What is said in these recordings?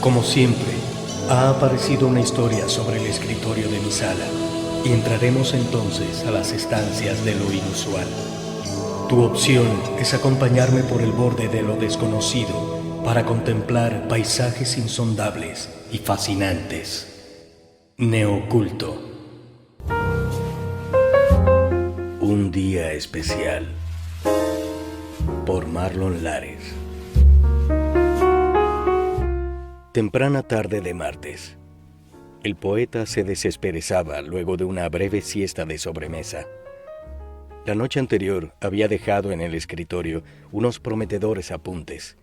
Como siempre, ha aparecido una historia sobre el escritorio de mi sala y entraremos entonces a las estancias de lo inusual. Tu opción es acompañarme por el borde de lo desconocido para contemplar paisajes insondables y fascinantes. Neoculto. Un día especial. Por Marlon Lares. Temprana tarde de martes. El poeta se desesperezaba luego de una breve siesta de sobremesa. La noche anterior había dejado en el escritorio unos prometedores apuntes,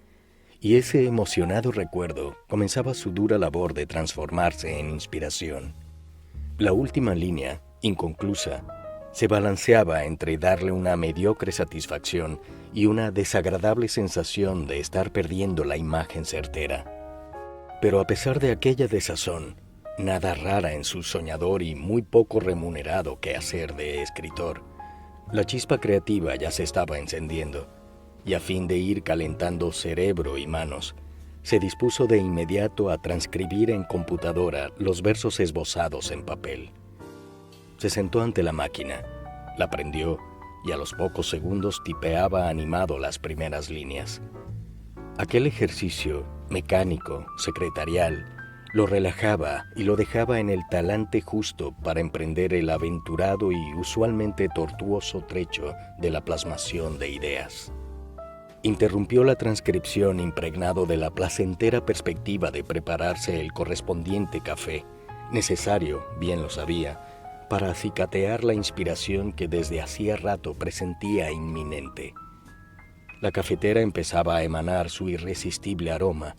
y ese emocionado recuerdo comenzaba su dura labor de transformarse en inspiración. La última línea, inconclusa, se balanceaba entre darle una mediocre satisfacción y una desagradable sensación de estar perdiendo la imagen certera. Pero a pesar de aquella desazón, nada rara en su soñador y muy poco remunerado quehacer de escritor, la chispa creativa ya se estaba encendiendo, y a fin de ir calentando cerebro y manos, se dispuso de inmediato a transcribir en computadora los versos esbozados en papel. Se sentó ante la máquina, la prendió y a los pocos segundos tipeaba animado las primeras líneas. Aquel ejercicio, mecánico, secretarial, lo relajaba y lo dejaba en el talante justo para emprender el aventurado y usualmente tortuoso trecho de la plasmación de ideas. Interrumpió la transcripción impregnado de la placentera perspectiva de prepararse el correspondiente café, necesario, bien lo sabía, para acicatear la inspiración que desde hacía rato presentía inminente. La cafetera empezaba a emanar su irresistible aroma,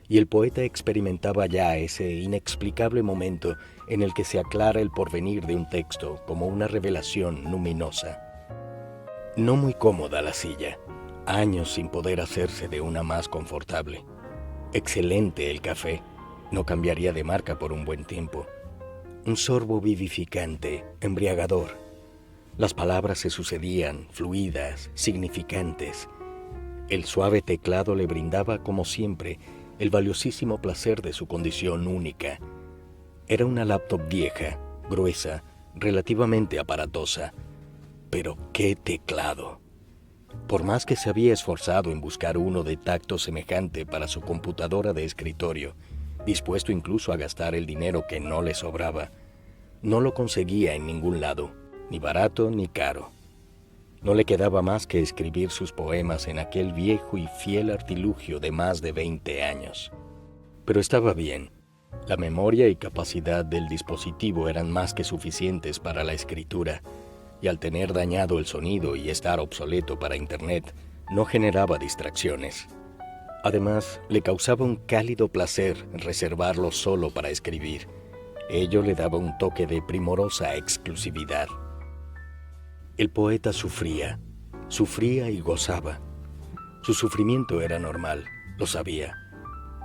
y el poeta experimentaba ya ese inexplicable momento en el que se aclara el porvenir de un texto como una revelación luminosa. No muy cómoda la silla, años sin poder hacerse de una más confortable. Excelente el café, no cambiaría de marca por un buen tiempo. Un sorbo vivificante, embriagador. Las palabras se sucedían, fluidas, significantes. El suave teclado le brindaba, como siempre, el valiosísimo placer de su condición única. Era una laptop vieja, gruesa, relativamente aparatosa. Pero ¡qué teclado! Por más que se había esforzado en buscar uno de tacto semejante para su computadora de escritorio, dispuesto incluso a gastar el dinero que no le sobraba, no lo conseguía en ningún lado, ni barato ni caro. No le quedaba más que escribir sus poemas en aquel viejo y fiel artilugio de más de 20 años. Pero estaba bien. La memoria y capacidad del dispositivo eran más que suficientes para la escritura, y al tener dañado el sonido y estar obsoleto para Internet, no generaba distracciones. Además, le causaba un cálido placer reservarlo solo para escribir. Ello le daba un toque de primorosa exclusividad. El poeta sufría y gozaba. Su sufrimiento era normal, lo sabía.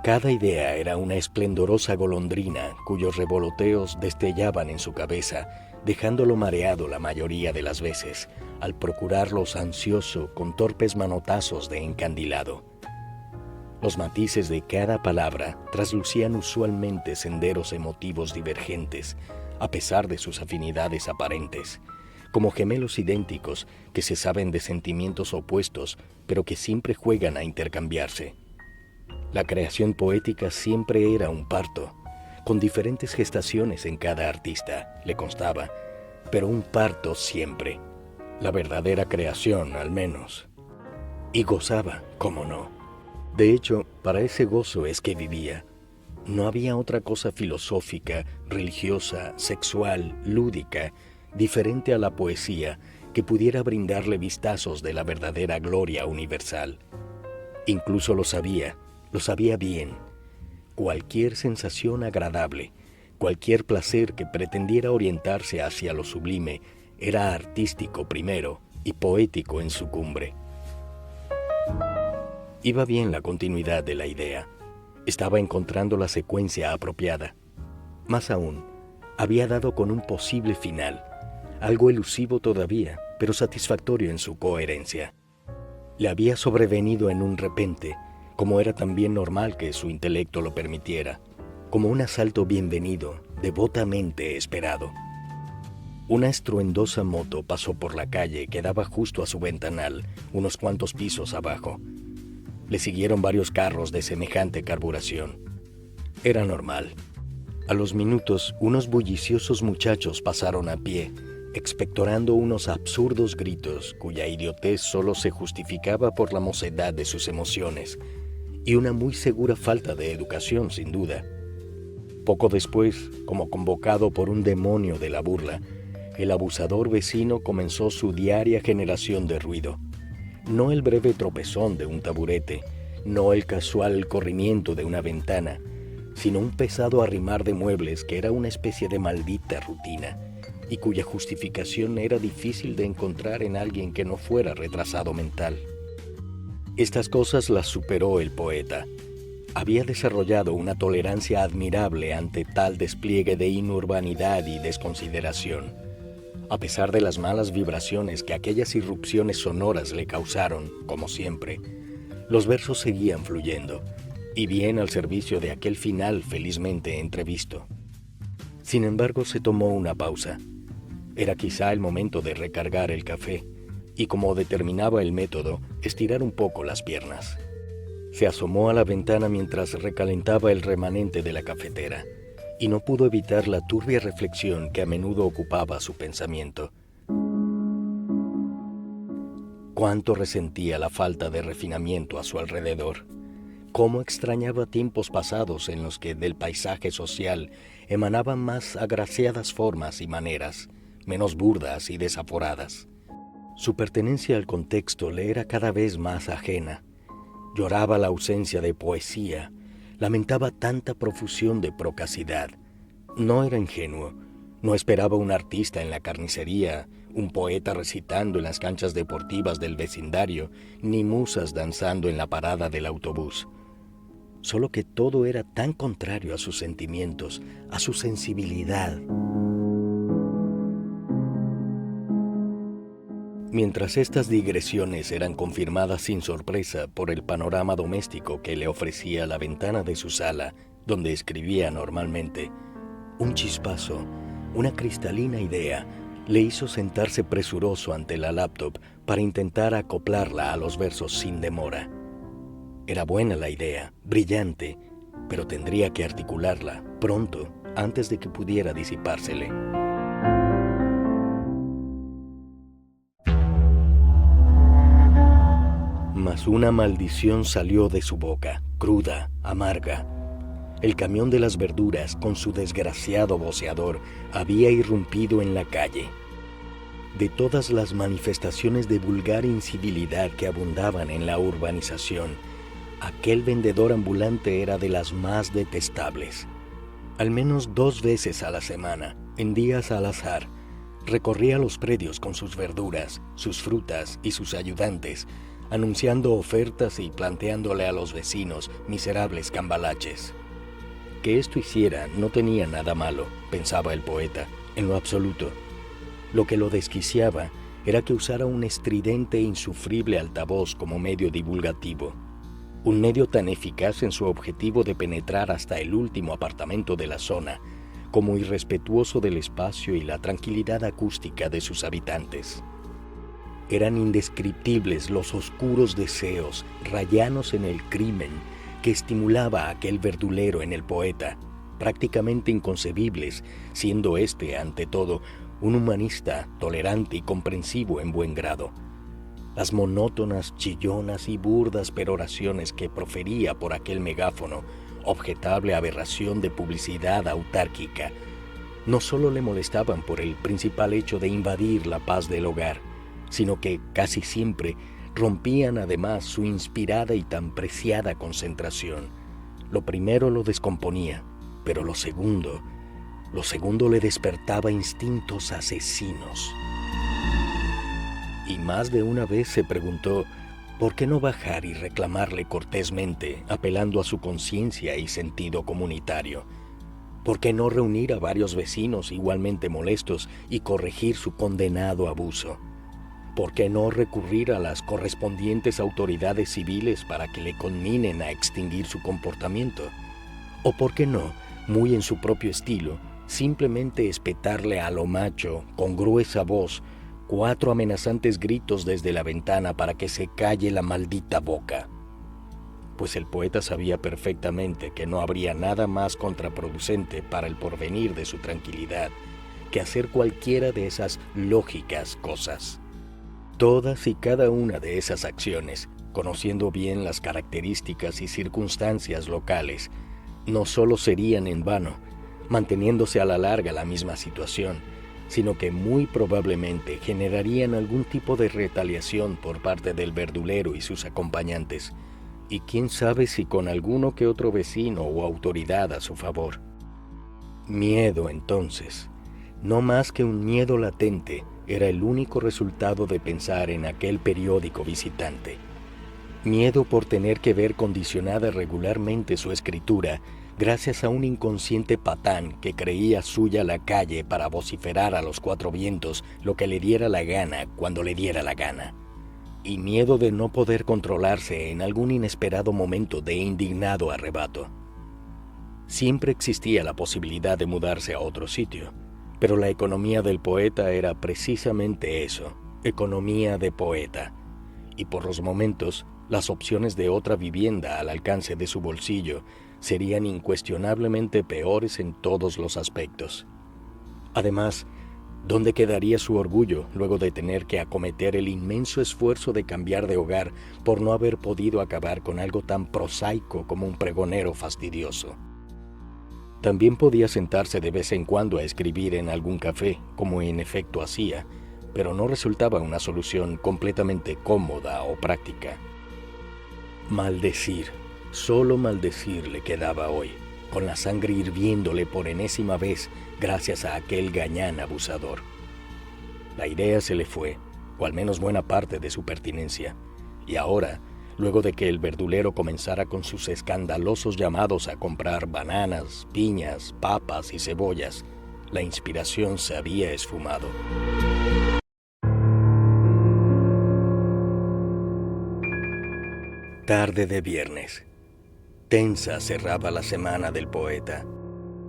Cada idea era una esplendorosa golondrina cuyos revoloteos destellaban en su cabeza, dejándolo mareado la mayoría de las veces, al procurarlos ansioso con torpes manotazos de encandilado. Los matices de cada palabra traslucían usualmente senderos emotivos divergentes, a pesar de sus afinidades aparentes, como gemelos idénticos que se saben de sentimientos opuestos, pero que siempre juegan a intercambiarse. La creación poética siempre era un parto, con diferentes gestaciones en cada artista, le constaba, pero un parto siempre, la verdadera creación al menos. Y gozaba, cómo no. De hecho, para ese gozo es que vivía. No había otra cosa filosófica, religiosa, sexual, lúdica, diferente a la poesía, que pudiera brindarle vistazos de la verdadera gloria universal. Incluso lo sabía bien. Cualquier sensación agradable, cualquier placer que pretendiera orientarse hacia lo sublime, era artístico primero y poético en su cumbre. Iba bien la continuidad de la idea. Estaba encontrando la secuencia apropiada. Más aún, había dado con un posible final, algo elusivo todavía, pero satisfactorio en su coherencia. Le había sobrevenido en un repente, como era también normal que su intelecto lo permitiera, como un asalto bienvenido, devotamente esperado. Una estruendosa moto pasó por la calle que daba justo a su ventanal, unos cuantos pisos abajo. Le siguieron varios carros de semejante carburación. Era normal. A los minutos, unos bulliciosos muchachos pasaron a pie, expectorando unos absurdos gritos cuya idiotez solo se justificaba por la mocedad de sus emociones y una muy segura falta de educación, sin duda. Poco después, como convocado por un demonio de la burla, el abusador vecino comenzó su diaria generación de ruido. No el breve tropezón de un taburete, no el casual corrimiento de una ventana, sino un pesado arrimar de muebles que era una especie de maldita rutina y cuya justificación era difícil de encontrar en alguien que no fuera retrasado mental. Estas cosas las superó el poeta. Había desarrollado una tolerancia admirable ante tal despliegue de inurbanidad y desconsideración. A pesar de las malas vibraciones que aquellas irrupciones sonoras le causaron, como siempre, los versos seguían fluyendo, y bien al servicio de aquel final felizmente entrevisto. Sin embargo, se tomó una pausa. Era quizá el momento de recargar el café, y como determinaba el método, estirar un poco las piernas. Se asomó a la ventana mientras recalentaba el remanente de la cafetera, y no pudo evitar la turbia reflexión que a menudo ocupaba su pensamiento. Cuánto resentía la falta de refinamiento a su alrededor. Cómo extrañaba tiempos pasados en los que del paisaje social emanaban más agraciadas formas y maneras, menos burdas y desaforadas. Su pertenencia al contexto le era cada vez más ajena. Lloraba la ausencia de poesía, lamentaba tanta profusión de procacidad. No era ingenuo, no esperaba un artista en la carnicería, un poeta recitando en las canchas deportivas del vecindario, ni musas danzando en la parada del autobús. Solo que todo era tan contrario a sus sentimientos, a su sensibilidad. Mientras estas digresiones eran confirmadas sin sorpresa por el panorama doméstico que le ofrecía la ventana de su sala, donde escribía normalmente, un chispazo, una cristalina idea, le hizo sentarse presuroso ante la laptop para intentar acoplarla a los versos sin demora. Era buena la idea, brillante, pero tendría que articularla pronto, antes de que pudiera disipársele. Mas una maldición salió de su boca, cruda, amarga. El camión de las verduras, con su desgraciado voceador, había irrumpido en la calle. De todas las manifestaciones de vulgar incivilidad que abundaban en la urbanización, aquel vendedor ambulante era de las más detestables. Al menos 2 veces a la semana, en días al azar, recorría los predios con sus verduras, sus frutas y sus ayudantes, anunciando ofertas y planteándole a los vecinos miserables cambalaches. Que esto hiciera no tenía nada malo, pensaba el poeta, en lo absoluto. Lo que lo desquiciaba era que usara un estridente e insufrible altavoz como medio divulgativo, un medio tan eficaz en su objetivo de penetrar hasta el último apartamento de la zona, como irrespetuoso del espacio y la tranquilidad acústica de sus habitantes. Eran indescriptibles los oscuros deseos, rayanos en el crimen, que estimulaba aquel verdulero en el poeta, prácticamente inconcebibles, siendo éste, ante todo, un humanista tolerante y comprensivo en buen grado. Las monótonas, chillonas y burdas peroraciones que profería por aquel megáfono, objetable aberración de publicidad autárquica, no solo le molestaban por el principal hecho de invadir la paz del hogar, sino que casi siempre rompían además su inspirada y tan preciada concentración. Lo primero lo descomponía, pero lo segundo le despertaba instintos asesinos. Y más de una vez se preguntó, ¿por qué no bajar y reclamarle cortésmente, apelando a su conciencia y sentido comunitario? ¿Por qué no reunir a varios vecinos igualmente molestos y corregir su condenado abuso? ¿por qué no recurrir a las correspondientes autoridades civiles para que le conminen a extinguir su comportamiento? ¿O por qué no, muy en su propio estilo, simplemente espetarle a lo macho, con gruesa voz, 4 amenazantes gritos desde la ventana para que se calle la maldita boca? Pues el poeta sabía perfectamente que no habría nada más contraproducente para el porvenir de su tranquilidad que hacer cualquiera de esas lógicas cosas. Todas y cada una de esas acciones, conociendo bien las características y circunstancias locales, no solo serían en vano, manteniéndose a la larga la misma situación, sino que muy probablemente generarían algún tipo de retaliación por parte del verdulero y sus acompañantes, y quién sabe si con alguno que otro vecino o autoridad a su favor. Miedo, entonces, no más que un miedo latente, era el único resultado de pensar en aquel periódico visitante. Miedo por tener que ver condicionada regularmente su escritura gracias a un inconsciente patán que creía suya la calle para vociferar a los 4 vientos lo que le diera la gana cuando le diera la gana. Y miedo de no poder controlarse en algún inesperado momento de indignado arrebato. Siempre existía la posibilidad de mudarse a otro sitio, pero la economía del poeta era precisamente eso, economía de poeta, y por los momentos las opciones de otra vivienda al alcance de su bolsillo serían incuestionablemente peores en todos los aspectos. Además, ¿dónde quedaría su orgullo luego de tener que acometer el inmenso esfuerzo de cambiar de hogar por no haber podido acabar con algo tan prosaico como un pregonero fastidioso? También podía sentarse de vez en cuando a escribir en algún café, como en efecto hacía, pero no resultaba una solución completamente cómoda o práctica. Maldecir, solo maldecir le quedaba hoy, con la sangre hirviéndole por enésima vez gracias a aquel gañán abusador. La idea se le fue, o al menos buena parte de su pertinencia, y ahora, luego de que el verdulero comenzara con sus escandalosos llamados a comprar bananas, piñas, papas y cebollas, la inspiración se había esfumado. Tarde de viernes. Tensa cerraba la semana del poeta.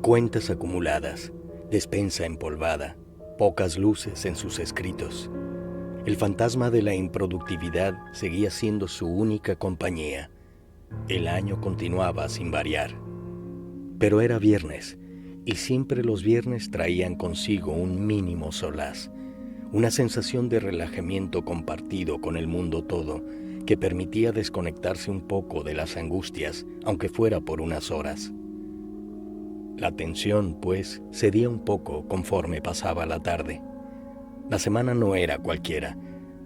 Cuentas acumuladas, despensa empolvada, pocas luces en sus escritos. El fantasma de la improductividad seguía siendo su única compañía. El año continuaba sin variar. Pero era viernes, y siempre los viernes traían consigo un mínimo solaz, una sensación de relajamiento compartido con el mundo todo, que permitía desconectarse un poco de las angustias, aunque fuera por unas horas. La tensión, pues, cedía un poco conforme pasaba la tarde. La semana no era cualquiera,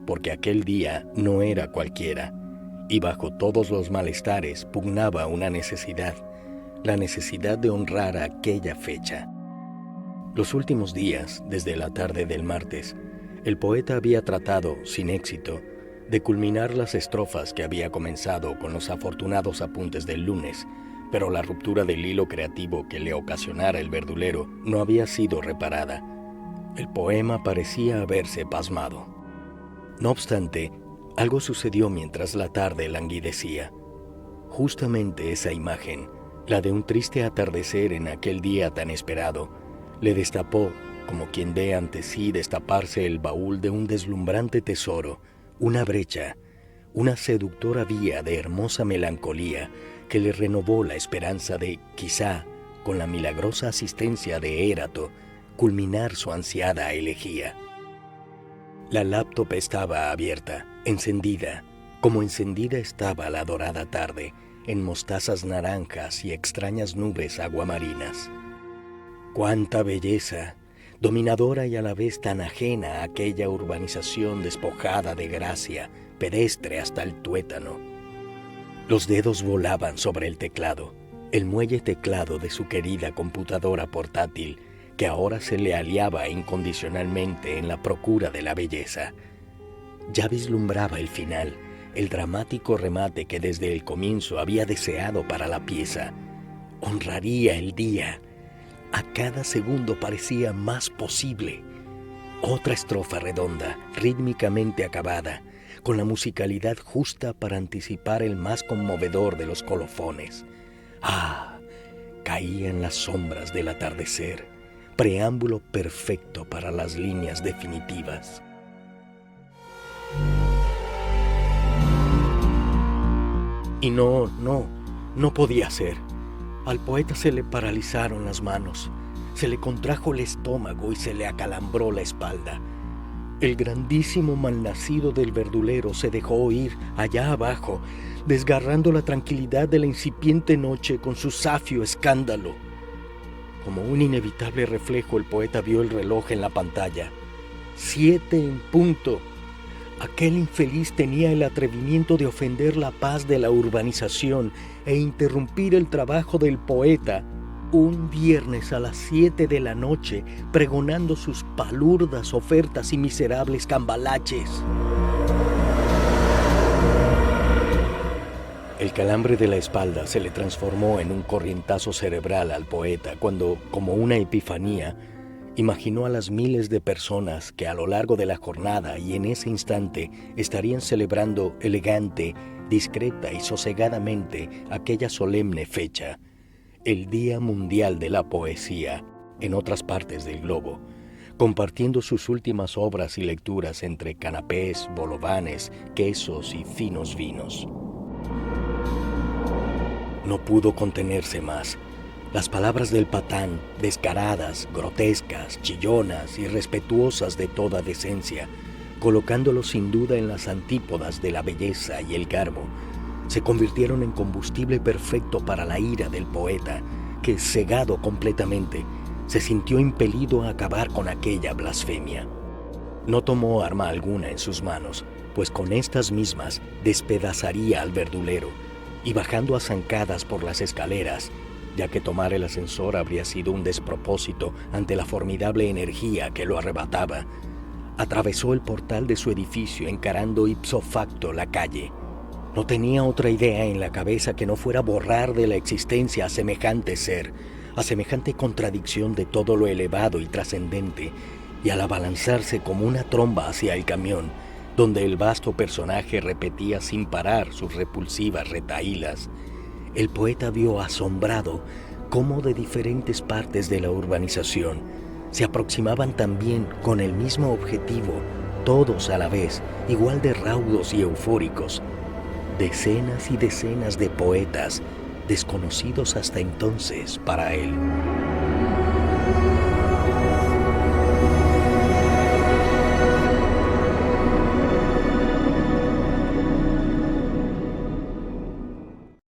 porque aquel día no era cualquiera, y bajo todos los malestares pugnaba una necesidad, la necesidad de honrar aquella fecha. Los últimos días, desde la tarde del martes, el poeta había tratado, sin éxito, de culminar las estrofas que había comenzado con los afortunados apuntes del lunes, pero la ruptura del hilo creativo que le ocasionara el verdulero no había sido reparada. El poema parecía haberse pasmado. No obstante, algo sucedió mientras la tarde languidecía. Justamente esa imagen, la de un triste atardecer en aquel día tan esperado, le destapó, como quien ve ante sí destaparse el baúl de un deslumbrante tesoro, una brecha, una seductora vía de hermosa melancolía que le renovó la esperanza de, quizá, con la milagrosa asistencia de Érato, culminar su ansiada elegía. La laptop estaba abierta, encendida, como encendida estaba la dorada tarde, en mostazas naranjas y extrañas nubes aguamarinas. ¡Cuánta belleza! Dominadora y a la vez tan ajena a aquella urbanización despojada de gracia, pedestre hasta el tuétano. Los dedos volaban sobre el teclado, el muelle teclado de su querida computadora portátil, que ahora se le aliaba incondicionalmente en la procura de la belleza. Ya vislumbraba el final, el dramático remate que desde el comienzo había deseado para la pieza. Honraría el día. A cada segundo parecía más posible. Otra estrofa redonda, rítmicamente acabada, con la musicalidad justa para anticipar el más conmovedor de los colofones. ¡Ah! Caían las sombras del atardecer, preámbulo perfecto para las líneas definitivas. Y no podía ser. Al poeta se le paralizaron las manos, se le contrajo el estómago y se le acalambró la espalda. El grandísimo malnacido del verdulero se dejó oír allá abajo, desgarrando la tranquilidad de la incipiente noche con su zafio escándalo. Como un inevitable reflejo, el poeta vio el reloj en la pantalla. 7 en punto. Aquel infeliz tenía el atrevimiento de ofender la paz de la urbanización e interrumpir el trabajo del poeta un viernes a las 7 de la noche, pregonando sus palurdas ofertas y miserables cambalaches. El calambre de la espalda se le transformó en un corrientazo cerebral al poeta cuando, como una epifanía, imaginó a las miles de personas que a lo largo de la jornada y en ese instante estarían celebrando elegante, discreta y sosegadamente aquella solemne fecha, el Día Mundial de la Poesía, en otras partes del globo, compartiendo sus últimas obras y lecturas entre canapés, bolovanes, quesos y finos vinos. No pudo contenerse más. Las palabras del patán, descaradas, grotescas, chillonas, irrespetuosas de toda decencia, colocándolo sin duda en las antípodas de la belleza y el garbo, se convirtieron en combustible perfecto para la ira del poeta, que, cegado completamente, se sintió impelido a acabar con aquella blasfemia. No tomó arma alguna en sus manos, pues con estas mismas despedazaría al verdulero, y bajando a zancadas por las escaleras, ya que tomar el ascensor habría sido un despropósito ante la formidable energía que lo arrebataba, atravesó el portal de su edificio encarando ipso facto la calle. No tenía otra idea en la cabeza que no fuera borrar de la existencia a semejante ser, a semejante contradicción de todo lo elevado y trascendente, y al abalanzarse como una tromba hacia el camión, donde el vasto personaje repetía sin parar sus repulsivas retahílas, el poeta vio asombrado cómo de diferentes partes de la urbanización se aproximaban también con el mismo objetivo, todos a la vez, igual de raudos y eufóricos, decenas y decenas de poetas desconocidos hasta entonces para él.